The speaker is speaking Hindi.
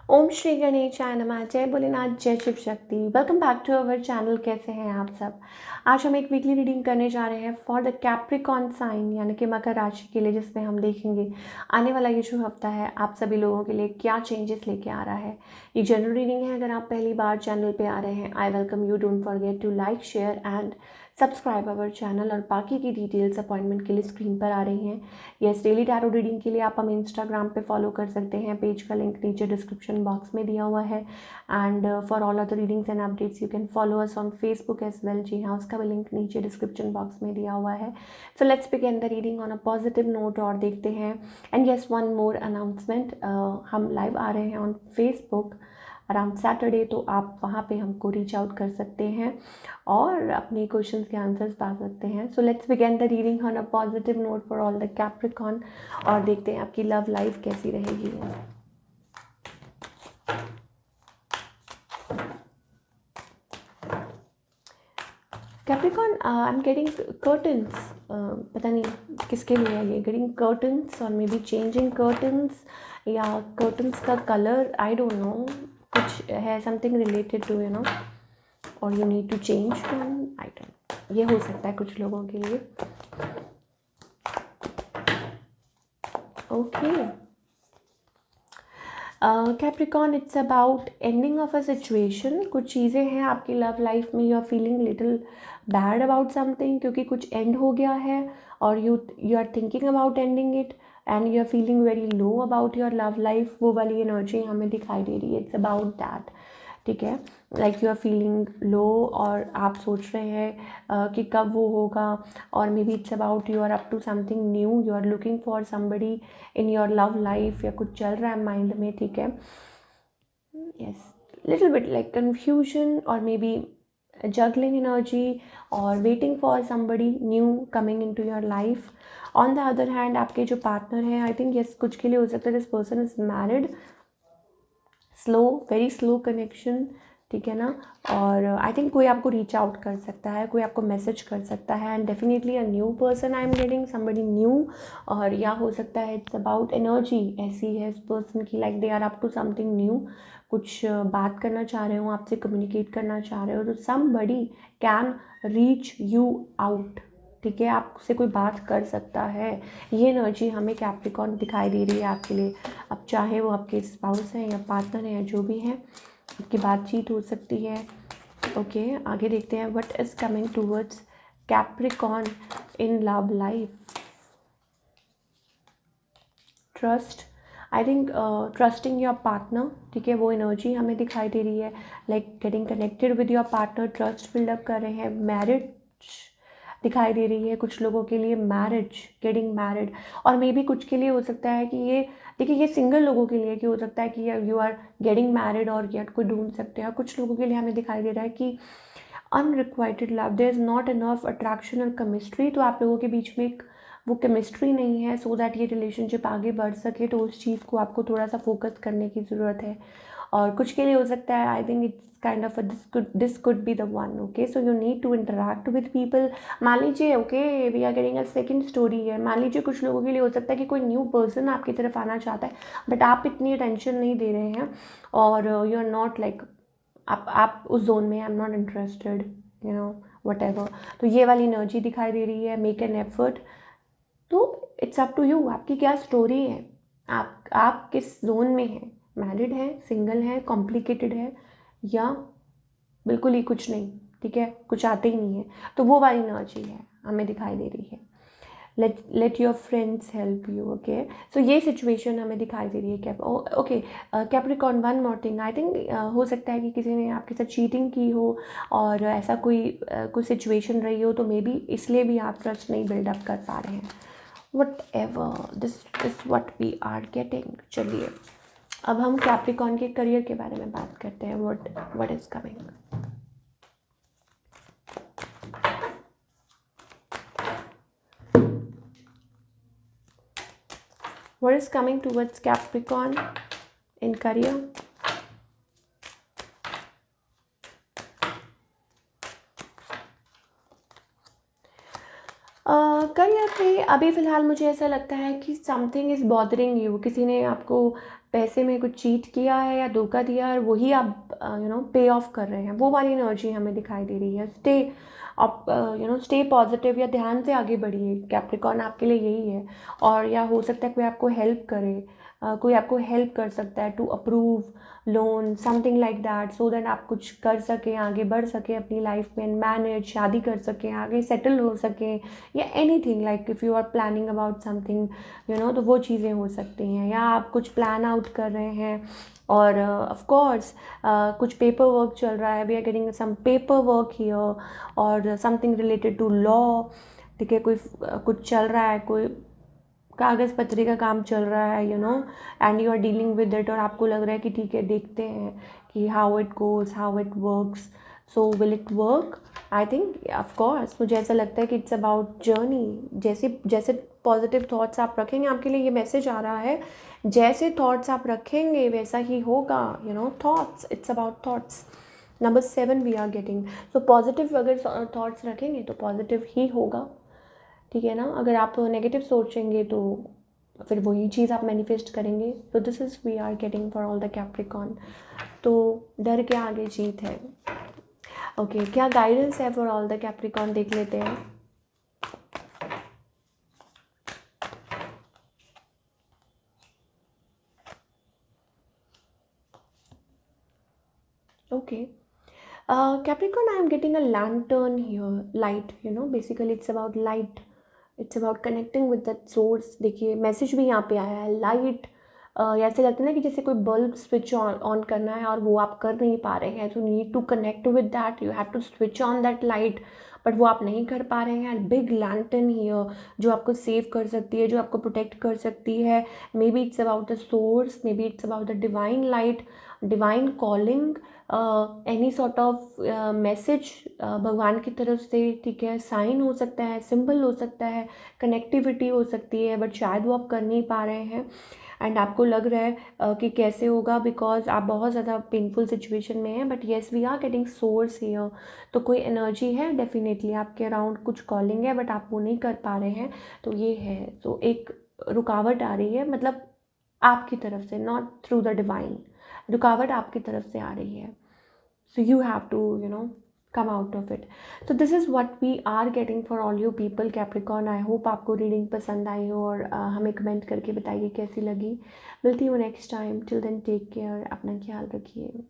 ओम श्री गणेशाय नमः। जय भोलेनाथ, जय Shiv Shakti. Welcome back to our channel. कैसे हैं आप सब? आज हम एक वीकली रीडिंग करने जा रहे हैं फॉर द कैप्रिकॉन साइन यानी कि मकर राशि के लिए, जिसमें हम देखेंगे आने वाला ये जो हफ्ता है आप सभी लोगों के लिए क्या चेंजेस लेके आ रहा है। ये जनरल रीडिंग है। अगर आप पहली बार चैनल पे आ रहे हैं, I welcome you. Don't forget to like, share and subscribe our channel. और बाकी की डिटेल्स अपॉइंटमेंट के लिए स्क्रीन पर आ रही हैं। यस, डेली टैरो रीडिंग के लिए आप हमें इंस्टाग्राम पे फॉलो कर सकते हैं। पेज का लिंक नीचे डिस्क्रिप्शन बॉक्स में दिया हुआ है। And for all other readings and updates you can follow us on Facebook as well. जी हाँ, उसका भी लिंक नीचे डिस्क्रिप्शन बॉक्स में दिया हुआ है। सो let's begin the reading on a positive note और देखते हैं। And yes, one more announcement, हम लाइव आ रहे हैं ऑन फेसबुक अराउंड सैटरडे, तो आप वहाँ पे हमको रीच आउट कर सकते हैं और अपने क्वेश्चंस के आंसर्स पा सकते हैं। So let's begin the reading on a positive note for all the Capricorn और देखते हैं आपकी लव लाइफ कैसी रहेगी। Capricorn, I am getting curtains. पता नहीं किसके लिए है ये। गेटिंग कर्टन्स और मे बी चेंजिंग कर्टन्स या कर्टन्स का कलर, आई डोंट नो। कुछ है, समथिंग रिलेटेड टू और you need to change one, I don't. ये हो सकता है कुछ लोगों के लिए। Okay Capricorn, it's about ending of a situation. कुछ चीज़ें हैं आपकी लव लाइफ में, you are feeling little bad about something क्योंकि कुछ एंड हो गया है और you are thinking about ending it and you are feeling very low about your love life. वो वाली एनर्जी हमें दिखाई दे रही है। इट्स अबाउट दैट, ठीक है। Like you are feeling low और आप सोच रहे हैं कि कब वो होगा। और maybe it's about you are up to something new, you are looking for somebody in your love life, या कुछ चल रहा है माइंड में, ठीक है। Yes, little bit like confusion और maybe juggling energy or waiting for somebody new coming into your life. On the other hand, आपके जो पार्टनर हैं, आई थिंक यस, कुछ के लिए हो सकता है this person is married. Slow, very slow connection, ठीक है ना। और आई थिंक कोई आपको रीच आउट कर सकता है, कोई आपको मैसेज कर सकता है and definitely a new person I am getting, somebody new. और या हो सकता है इट्स अबाउट एनर्जी ऐसी है इस पर्सन की, like they are up to something new. कुछ बात करना चाह रहे हो, आपसे कम्युनिकेट करना चाह रहे हो, तो somebody can reach you out, ठीक है। आपसे कोई बात कर सकता है। ये एनर्जी हमें कैप्रिकॉन दिखाई दे रही है आपके लिए। अब चाहे वो आपके स्पाउस हैं या पार्टनर हैं या जो भी हैं, आपकी बातचीत हो सकती है। ओके, आगे देखते हैं what is coming towards Capricorn in love life. Trust, I think trusting your partner, ठीक है, वो एनर्जी हमें दिखाई दे रही है। Like getting connected with your partner, trust build up कर रहे हैं। मैरिज दिखाई दे रही है कुछ लोगों के लिए, मैरिज, गेटिंग मैरिड। और मे बी कुछ के लिए हो सकता है कि ये, देखिए ये सिंगल लोगों के लिए कि हो सकता है कि यू आर गेटिंग मैरिड और गेट कोई ढूंढ सकते हैं। कुछ लोगों के लिए हमें दिखाई दे रहा है कि unrequited love, there is not enough attraction और केमिस्ट्री। तो आप लोगों के बीच में एक वो केमिस्ट्री नहीं है, सो दैट ये रिलेशनशिप आगे बढ़ सके, तो उस चीज़ को आपको थोड़ा सा फोकस करने की ज़रूरत है। और कुछ के लिए हो सकता है, I think it's kind of this could be the one. Okay, so you need to interact with people. मान लीजिए, okay, we are getting a second story है। मान लीजिए कुछ लोगों के लिए हो सकता है कि कोई न्यू पर्सन आपकी तरफ आना चाहता है, बट आप इतनी अटेंशन नहीं दे रहे हैं और यू आर नॉट लाइक, आप उस जोन में, I am not interested, you know, what ever. तो ये वाली एनर्जी दिखाई दे रही है, मेक एन एफर्ट। तो इट्स अप टू यू, आपकी क्या स्टोरी है, आप किस जोन में हैं, मैरिड है, सिंगल है, कॉम्प्लिकेटेड है, या बिल्कुल ही कुछ नहीं, ठीक है, कुछ आते ही नहीं है। तो वो वाली एनर्जी है हमें दिखाई दे रही है। Let your friends help you. Okay, so ये सिचुएशन हमें दिखाई दे रही है। Cap okay Capricorn, one more thing, I think हो सकता है कि किसी ने आपके साथ चीटिंग की हो और ऐसा कोई सिचुएशन रही हो, तो मे बी इसलिए भी आप ट्रस्ट नहीं बिल्डअप कर पा रहे हैं। Whatever, this is what we are getting. चलिए, अब हम कैप्रिकॉन के करियर के बारे में बात करते हैं। what is coming. What is coming towards Capricorn in career? Career पे अभी फ़िलहाल मुझे ऐसा लगता है कि समथिंग इज़ बॉदरिंग यू। किसी ने आपको पैसे में कुछ चीट किया है या धोखा दिया है, वही आप पे ऑफ कर रहे हैं, वो वाली एनर्जी हमें दिखाई दे रही है। स्टे आप स्टे पॉजिटिव, या ध्यान से आगे बढ़िए। कैप्रिकॉर्न आपके लिए यही है। और या हो सकता है कोई आपको हेल्प करे, कोई आपको हेल्प कर सकता है to approve loan, something like that, so that आप कुछ कर सकें, आगे बढ़ सकें अपनी लाइफ में, मैनेज, शादी कर सकें, आगे सेटल हो सकें, या anything like if you are planning about something तो वो चीज़ें हो सकती हैं। या आप कुछ प्लान आउट कर रहे हैं और ऑफ कोर्स कुछ पेपर वर्क चल रहा है, we are getting some paper work here, और समथिंग रिलेटेड टू लॉ, ठीक है। कोई कुछ चल रहा है, कोई कागज़ पत्री का काम चल रहा है and you are dealing with it, और आपको लग रहा है कि ठीक है, देखते हैं कि how it goes, how it works, so will it work. I think of course मुझे ऐसा लगता है कि इट्स अबाउट जर्नी। जैसे जैसे पॉजिटिव थॉट्स आप रखेंगे, आपके लिए ये मैसेज आ रहा है, जैसे थॉट्स आप रखेंगे वैसा ही होगा। Thoughts, it's about thoughts. Number 7 we are getting. So positive अगर थॉट्स रखेंगे तो पॉजिटिव ही होगा, ठीक है ना। अगर आप नेगेटिव सोचेंगे तो फिर वही चीज़ आप मैनिफेस्ट करेंगे। तो this is we are getting for all the Capricorn. तो डर के आगे जीत है। ओके, क्या गाइडेंस है फॉर ऑल द कैप्रिकॉर्न, देख लेते हैं। Okay, Capricorn, I am getting a lantern here, light, basically it's about light, it's about connecting with that source। देखिए मैसेज भी यहाँ पे आया है, लाइट। ऐसे लगता है ना कि जैसे कोई बल्ब स्विच ऑन करना है और वो आप कर नहीं पा रहे हैं, तो need to connect with that, you have to switch on that light, but वो आप नहीं कर पा रहे हैं। बिग लैंटर्न हियर जो आपको सेव कर सकती है, जो आपको प्रोटेक्ट कर सकती है। May be it's about the source, may be it's about the divine light, divine calling, any sort of message भगवान की तरफ से, ठीक है। साइन हो सकता है, सिंबल हो सकता है, कनेक्टिविटी हो सकती है, बट शायद वो आप कर नहीं पा रहे हैं एंड आपको लग रहा है कि कैसे होगा, बिकॉज आप बहुत ज़्यादा पेनफुल सिचुएशन में हैं। But yes, we are getting source here. तो कोई एनर्जी है डेफिनेटली आपके अराउंड, कुछ कॉलिंग है, बट आप वो नहीं कर पा रहे हैं, तो ये है। तो एक रुकावट आ रही है, मतलब आपकी तरफ से, नॉट थ्रू द डिवाइन। रुकावट आपकी तरफ से आ रही है, so you have to come out of it। so this is what we are getting for all you people Capricorn। I hope आपको रीडिंग पसंद आई हो, और हमें कमेंट करके बताइए कैसी लगी। मिलती हूँ next time. Till then take care, अपना ख्याल रखिए।